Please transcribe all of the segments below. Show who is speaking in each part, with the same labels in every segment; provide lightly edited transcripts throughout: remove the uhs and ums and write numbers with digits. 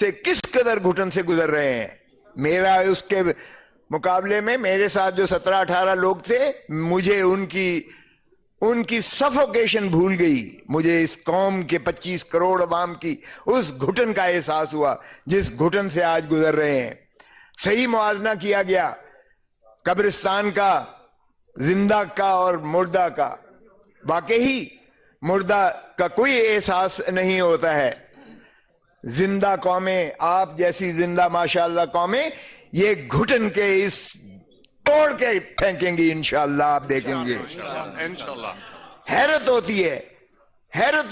Speaker 1: سے کس قدر گھٹن سے گزر رہے ہیں. میرا اس کے مقابلے میں میرے ساتھ جو 17-18 لوگ تھے, مجھے ان کی سفوکیشن بھول گئی. مجھے اس قوم کے 25 کروڑ عوام کی اس گھٹن کا احساس ہوا جس گھٹن سے آج گزر رہے ہیں. صحیح موازنہ کیا گیا قبرستان کا, زندہ کا اور مردہ کا. واقعی مردہ کا کوئی احساس نہیں ہوتا ہے. زندہ قومیں, آپ جیسی زندہ ماشاءاللہ قومیں, یہ گھٹن کے اس توڑ کے پھینکیں گی انشاءاللہ. آپ دیکھیں گے انشاءاللہ. حیرت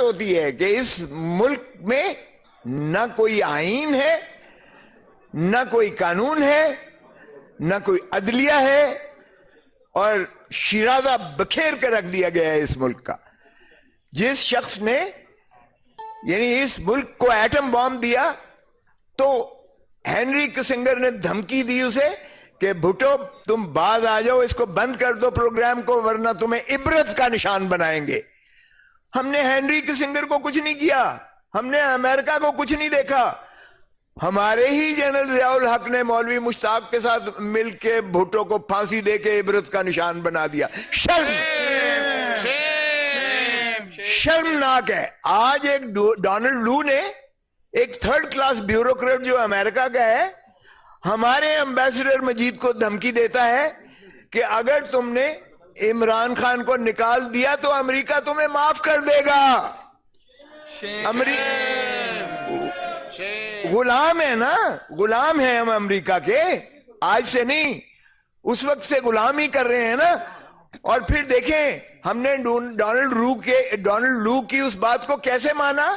Speaker 1: ہوتی ہے کہ اس ملک میں نہ کوئی آئین ہے, نہ کوئی قانون ہے, نہ کوئی عدلیہ ہے, اور شیرازہ بکھیر کے رکھ دیا گیا ہے اس ملک کا. جس شخص نے یعنی اس ملک کو ایٹم بام دیا تو ہینری کسنگر نے دھمکی دی اسے کہ بھٹو تم باز آ جاؤ, اس کو بند کر دو پروگرام کو, ورنہ تمہیں عبرت کا نشان بنائیں گے. ہم نے ہینری کسنگر کو کچھ نہیں کیا, ہم نے امریکہ کو کچھ نہیں دیکھا. ہمارے ہی جنرل ضیاء الحق نے مولوی مشتاق کے ساتھ مل کے بھٹو کو پھانسی دے کے عبرت کا نشان بنا دیا. شرمناک ہے. آج ایک ڈونلڈ لو نے, ایک تھرڈ کلاس بیوروکریٹ جو امریکہ کا ہے, ہمارے امبیسڈر مجید کو دھمکی دیتا ہے کہ اگر تم نے عمران خان کو نکال دیا تو امریکہ تمہیں معاف کر دے گا. غلام ہے نا, غلام ہیں ہم امریکہ کے. آج سے نہیں, اس وقت سے غلام ہی کر رہے ہیں نا. اور پھر دیکھیں ہم نے ڈونلڈ لو کی اس بات کو کیسے مانا.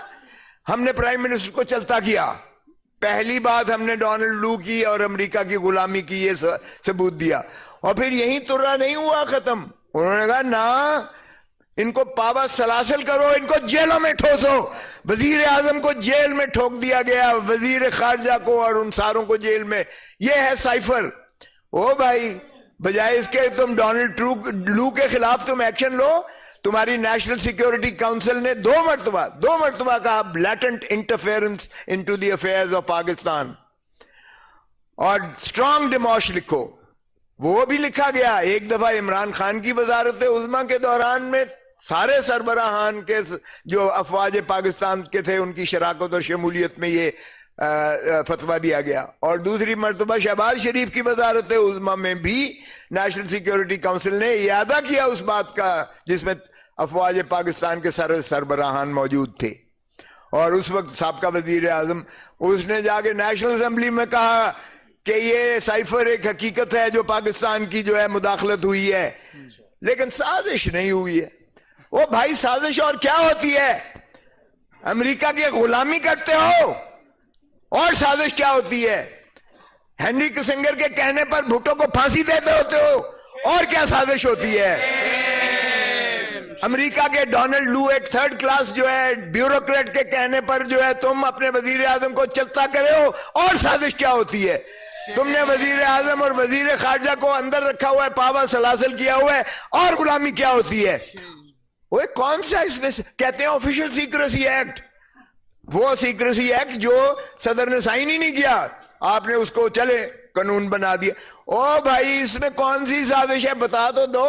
Speaker 1: ہم نے پرائم منسٹر کو چلتا کیا. پہلی بات ہم نے ڈونلڈ لو کی اور امریکہ کی غلامی کی یہ ثبوت دیا. اور پھر یہیں ترا نہیں ہوا ختم. انہوں نے کہا نا, ان کو پابند سلاسل کرو, ان کو جیلوں میں ٹھوسو. وزیر اعظم کو جیل میں ٹھوک دیا گیا, وزیر خارجہ کو اور ان ساروں کو جیل میں. یہ ہے سائفر. او بھائی, بجائے اس کے تم ڈونلڈ لو کے خلاف تم ایکشن لو. تمہاری نیشنل سیکیورٹی کاؤنسل نے دو مرتبہ کہا blatant interference into the affairs of Pakistan. اور اسٹرانگ ڈیموش لکھو, وہ بھی لکھا گیا. ایک دفعہ عمران خان کی وزارت عظمیٰ کے دوران میں سارے سربراہان کے جو افواج پاکستان کے تھے ان کی شراکت اور شمولیت میں یہ فتویٰ دیا گیا. اور دوسری مرتبہ شہباز شریف کی وزارت عظمیٰ میں بھی نیشنل سیکیورٹی کاؤنسل نے اعادہ کیا اس بات کا جس میں افواج پاکستان کے سربراہان موجود تھے. اور اس وقت سابقہ وزیر اعظم, اس نے جا کے نیشنل اسمبلی میں کہا کہ یہ سائفر ایک حقیقت ہے جو پاکستان کی جو ہے مداخلت ہوئی ہے, لیکن سازش نہیں ہوئی ہے. وہ بھائی سازش اور کیا ہوتی ہے؟ امریکہ کی غلامی کرتے ہو. اور سازش کیا ہوتی ہے؟ ہینری کسنگر کے کہنے پر بھٹو کو پھانسی دیتے ہوتے ہو. اور کیا سازش ہوتی ہے؟ امریکہ کے ڈونلڈ لو ایک تھرڈ کلاس جو ہے بیوروکریٹ کے کہنے پر جو ہے تم اپنے وزیر اعظم کو چلتا کرے ہو. اور سازش کیا ہوتی ہے؟ تم نے وزیر اعظم اور وزیر خارجہ کو اندر رکھا ہوا ہے, پاوا سلاسل کیا ہوا ہے. اور غلامی کیا ہوتی ہے؟ وہ کون سا اس میں کہتے ہیں آفیشل سیکریسی ایکٹ. وہ سیکریسی ایکٹ جو صدر نے سائن ہی نہیں کیا, آپ نے اس کو چلے قانون بنا دیا. او بھائی, اس میں کون سی سازش ہے؟ بتا تو دو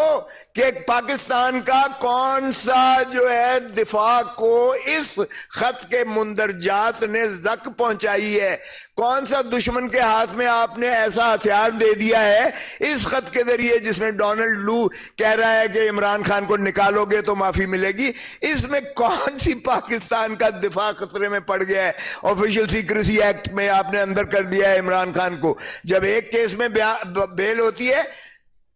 Speaker 1: کہ پاکستان کا کون سا جو ہے دفاع کو اس خط کے مندرجات نے زک پہنچائی ہے. کون سا دشمن کے ہاتھ میں آپ نے ایسا ہتھیار دے دیا ہے اس خط کے ذریعے جس میں ڈونلڈ لو کہہ رہا ہے کہ عمران خان کو نکالو گے تو معافی ملے گی. اس میں کون سی پاکستان کا دفاع خطرے میں پڑ گیا ہے؟ آفیشل سیکریسی ایکٹ میں آپ نے اندر کر دیا ہے عمران خان کو. جب ایک کیس میں بیل ہوتی ہے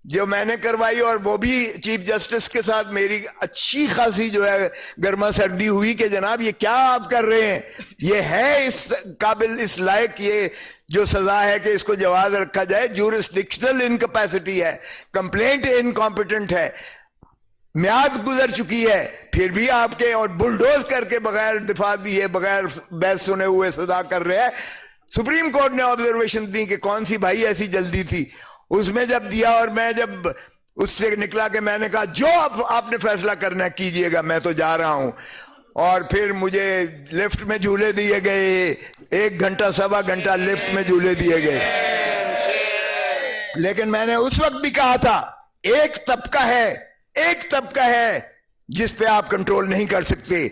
Speaker 1: جو میں نے کروائی, اور وہ بھی چیف جسٹس کے ساتھ میری اچھی خاصی جو ہے گرما سردی ہوئی کہ جناب یہ کیا آپ کر رہے ہیں, یہ ہے اس قابل اس لائق یہ جو سزا ہے کہ اس کو جواز رکھا جائے. جورسڈکشنل انکیپیسٹی ہے, کمپلینٹ انکمپیٹنٹ ہے, میعاد گزر چکی ہے, پھر بھی آپ کے اور بلڈوز کر کے بغیر دفاع دیے بغیر بحث سنے ہوئے سزا کر رہے ہیں. سپریم کورٹ نے آبزرویشن دی کہ کون سی بھائی ایسی جلدی تھی. اس میں جب دیا اور میں جب اس سے نکلا کہ میں نے کہا جو آپ نے فیصلہ کرنا کیجئے گا, میں تو جا رہا ہوں. اور پھر مجھے لفٹ میں جھولے دیے گئے, 1 گھنٹہ 1.25 گھنٹہ لفٹ میں جھولے دیے گئے. لیکن میں نے اس وقت بھی کہا تھا ایک طبقہ ہے جس پہ آپ کنٹرول نہیں کر سکتے,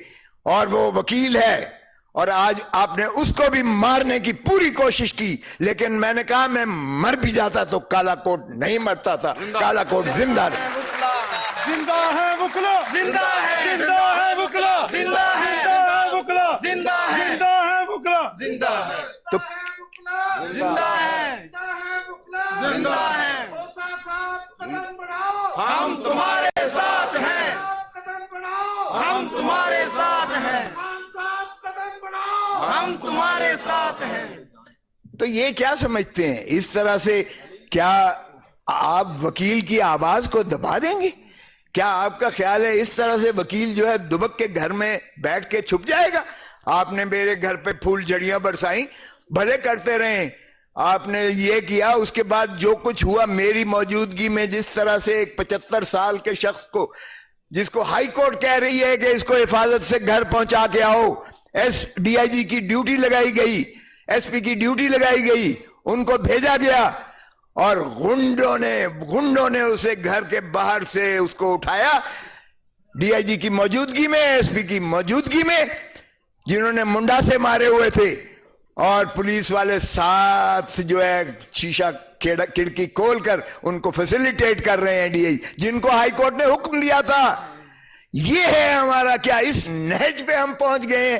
Speaker 1: اور وہ وکیل ہے, اور آج آپ نے اس کو بھی مارنے کی پوری کوشش کی. لیکن میں نے کہا میں مر بھی جاتا تو کالا کوٹ نہیں مرتا تھا, کالا کوٹ زندہ رہے.
Speaker 2: زندہ ہے وکلا, زندہ ہے, زندہ ہے وکلا, زندہ ہے وکلا, زندہ ہے, زندہ ہے وکلا, زندہ ہے,
Speaker 1: تو
Speaker 2: زندہ ہے, زندہ ہے. ہم تمہارے ساتھ ہیں, ہم تمہارے ساتھ ہیں, ہم تمہارے ساتھ ہیں.
Speaker 1: تو یہ کیا سمجھتے ہیں, اس طرح سے کیا آپ وکیل کی آواز کو دبا دیں گے؟ کیا آپ کا خیال ہے اس طرح سے وکیل جو ہے دبک کے گھر میں بیٹھ کے چھپ جائے گا؟ آپ نے میرے گھر پہ پھول جھڑیاں برسائیں, بھلے کرتے رہیں, آپ نے یہ کیا, اس کے بعد جو کچھ ہوا میری موجودگی میں, جس طرح سے ایک 75 سال کے شخص کو, جس کو ہائی کورٹ کہہ رہی ہے کہ اس کو حفاظت سے گھر پہنچا کے آؤ, ڈی آئی جی کی ڈیوٹی لگائی گئی, ایس پی کی ڈیوٹی لگائی گئی, ان کو بھیجا گیا, اور گنڈوں نے اسے گھر کے باہر سے اس کو اٹھایا, ڈی آئی جی کی موجودگی میں, ایس پی کی موجودگی میں, جنہوں نے منڈا سے مارے ہوئے تھے, اور پولیس والے ساتھ جو ہے شیشہ کھڑکی کھول کر ان کو فیسیلیٹیٹ کر رہے ہیں, ڈی آئی جن کو ہائی کورٹ نے حکم دیا تھا. یہ ہے ہمارا کیا, اس نہج پہ ہم پہنچ گئے ہیں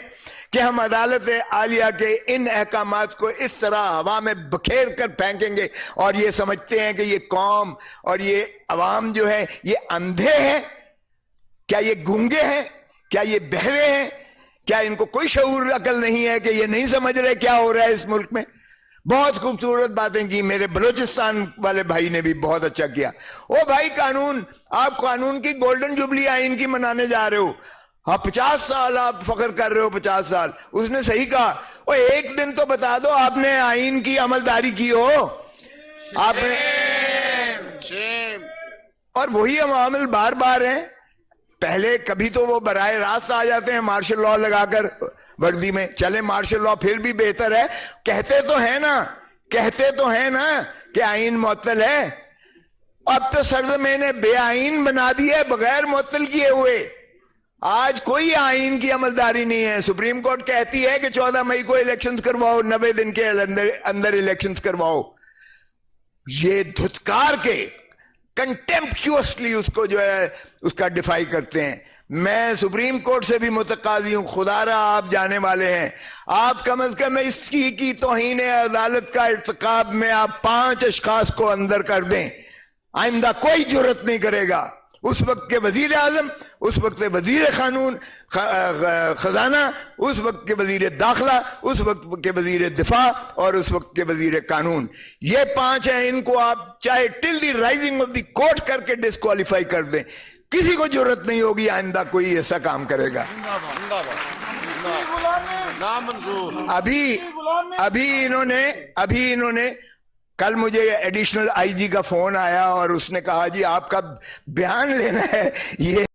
Speaker 1: کہ ہم عدالت عالیہ کے ان احکامات کو اس طرح ہوا میں بکھیر کر پھینکیں گے, اور یہ سمجھتے ہیں کہ یہ قوم اور یہ عوام جو ہے یہ اندھے ہیں, کیا یہ گونگے ہیں, کیا یہ بہرے ہیں, کیا ان کو کوئی شعور عقل نہیں ہے کہ یہ نہیں سمجھ رہے کیا ہو رہا ہے اس ملک میں؟ بہت خوبصورت باتیں کی, میرے بلوچستان والے بھائی نے بھی بہت اچھا کیا. او بھائی قانون, آپ قانون کی گولڈن جوبلی آئین کی منانے جا رہے ہو, ہاں 50 سال آپ فخر کر رہے ہو, 50 سال. اس نے صحیح کہا, او ایک دن تو بتا دو آپ نے آئین کی عملداری کی ہو, آپ نے, اور وہی عوامل بار بار ہیں. پہلے کبھی تو وہ براہ راست آ جاتے ہیں مارشل لا لگا کر وردی میں, چلے مارشل لا پھر بھی بہتر ہے, کہتے تو ہیں نا کہ آئین معطل ہے. اب تو سرزمین نے بے آئین بنا دی ہے بغیر معطل کیے ہوئے. آج کوئی آئین کی عملداری نہیں ہے. سپریم کورٹ کہتی ہے کہ 14 مئی کو الیکشنز کرواؤ, 90 دن کے اندر الیکشنز کرواؤ. یہ دھتکار کے کنٹمپچوسلی اس کو جو ہے اس کا ڈیفائی کرتے ہیں. میں سپریم کورٹ سے بھی متقاضی ہوں, خدا را آپ جانے والے ہیں, آپ کم از کم اس کی توہین عدالت کا ارتکاب میں آپ 5 اشخاص کو اندر کر دیں. آئندہ کوئی جرت نہیں کرے گا. اس وقت کے وزیر اعظم, اس وقت کے وزیر خزانہ, اس وقت کے وزیر داخلہ, اس وقت کے وزیر دفاع, اور اس وقت کے وزیر قانون, یہ 5 ہیں. ان کو آپ چاہے ٹل دی رائزنگ آف دی کورٹ کر کے ڈسکوالیفائی کر دیں, کسی کو ضرورت نہیں ہوگی آئندہ کوئی ایسا کام کرے گا. ابھی انہوں نے کل مجھے ایڈیشنل آئی جی کا فون آیا اور اس نے کہا جی آپ کا بیان لینا ہے. یہ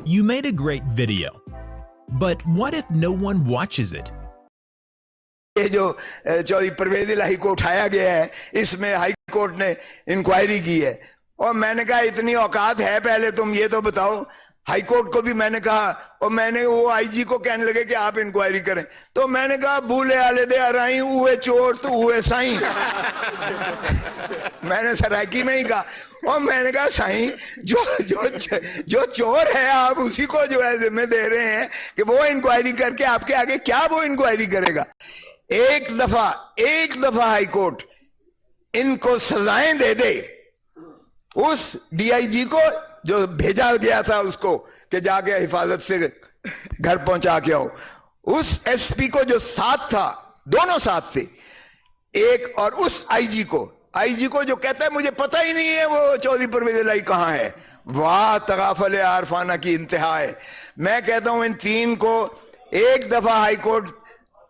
Speaker 3: You made a great video, but what if no one watches it?
Speaker 1: جو چودھری پرویز الہی کو اٹھایا گیا ہے, اس میں ہائی کورٹ نے انکوائری کی ہے, اور میں نے کہا اتنی اوقات ہے پہلے تم یہ تو بتاؤ. ہائی کورٹ کو بھی میں نے کہا, اور میں نے وہ آئی جی کو کہنے لگے کہ آپ انکوائری کریں, تو میں نے کہا بھولے آلے دے آرائیں اوے چور تو اوے سائیں. میں نے سرائکی میں ہی کہا, اور میں نے کہا سائیں جو چور ہے آپ اسی کو جو ہے ذمہ دے رہے ہیں کہ وہ انکوائری کر کے آپ کے آگے کیا وہ انکوائری کرے گا. ایک دفعہ ہائی کورٹ ان کو سزائیں دے دے, اس ڈی آئی جی کو جو بھیجا گیا تھا اس کو کہ جا کے حفاظت سے گھر پہنچا کے آؤ, اس ایس پی کو جو ساتھ تھا, دونوں ساتھ تھے, ایک, اور اس آئی جی کو جو کہتا ہے مجھے پتہ ہی نہیں ہے وہ چودھری پرویز الہی کہاں ہے. واہ تغافل عارفانہ کی انتہا ہے. میں کہتا ہوں ان 3 کو ایک دفعہ ہائی کورٹ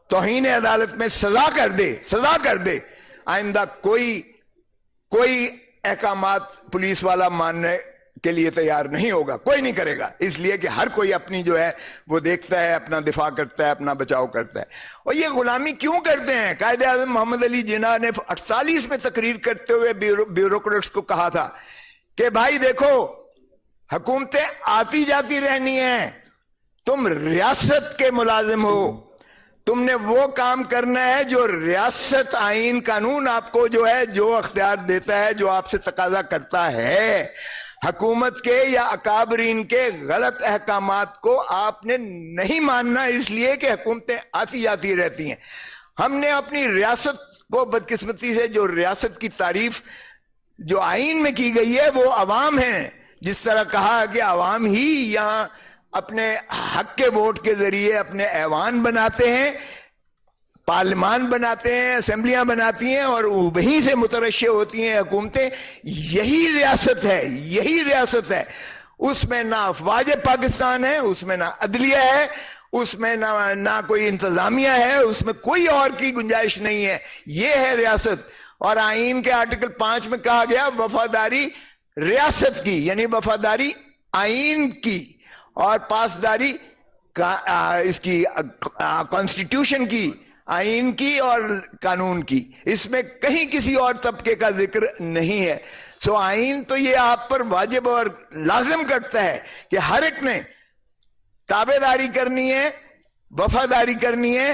Speaker 1: توہین عدالت میں سزا کر دے. آئندہ کوئی احکامات پولیس والا ماننے کے لیے تیار نہیں ہوگا, کوئی نہیں کرے گا, اس لیے کہ ہر کوئی اپنی جو ہے وہ دیکھتا ہے, اپنا دفاع کرتا ہے, اپنا بچاؤ کرتا ہے. اور یہ غلامی کیوں کرتے ہیں؟ قائد اعظم محمد علی جناح نے 48 میں تقریر کرتے ہوئے بیوروکریٹس کو کہا تھا کہ بھائی دیکھو, حکومتیں آتی جاتی رہنی ہیں, تم ریاست کے ملازم ہو, تم نے وہ کام کرنا ہے جو ریاست, آئین, قانون آپ کو جو ہے جو اختیار دیتا ہے, جو آپ سے تقاضا کرتا ہے. حکومت کے یا اکابرین کے غلط احکامات کو آپ نے نہیں ماننا, اس لیے کہ حکومتیں آتی جاتی رہتی ہیں. ہم نے اپنی ریاست کو بدقسمتی سے, جو ریاست کی تعریف جو آئین میں کی گئی ہے وہ عوام ہیں, جس طرح کہا کہ عوام ہی یہاں اپنے حق کے ووٹ کے ذریعے اپنے ایوان بناتے ہیں, پارلیمان بناتے ہیں, اسمبلیاں بناتی ہیں, اور وہیں سے مترشح ہوتی ہیں حکومتیں. یہی ریاست ہے, یہی ریاست ہے. اس میں نہ افواج پاکستان ہے, اس میں نہ عدلیہ ہے, اس میں نہ کوئی انتظامیہ ہے, اس میں کوئی اور کی گنجائش نہیں ہے. یہ ہے ریاست. اور آئین کے آرٹیکل 5 میں کہا گیا وفاداری ریاست کی, یعنی وفاداری آئین کی اور پاسداری اس کی کانسٹیٹیوشن کی, آئین کی اور قانون کی. اس میں کہیں کسی اور طبقے کا ذکر نہیں ہے. سو آئین تو یہ آپ پر واجب اور لازم کرتا ہے کہ ہر ایک نے تابعداری کرنی ہے, وفاداری کرنی ہے.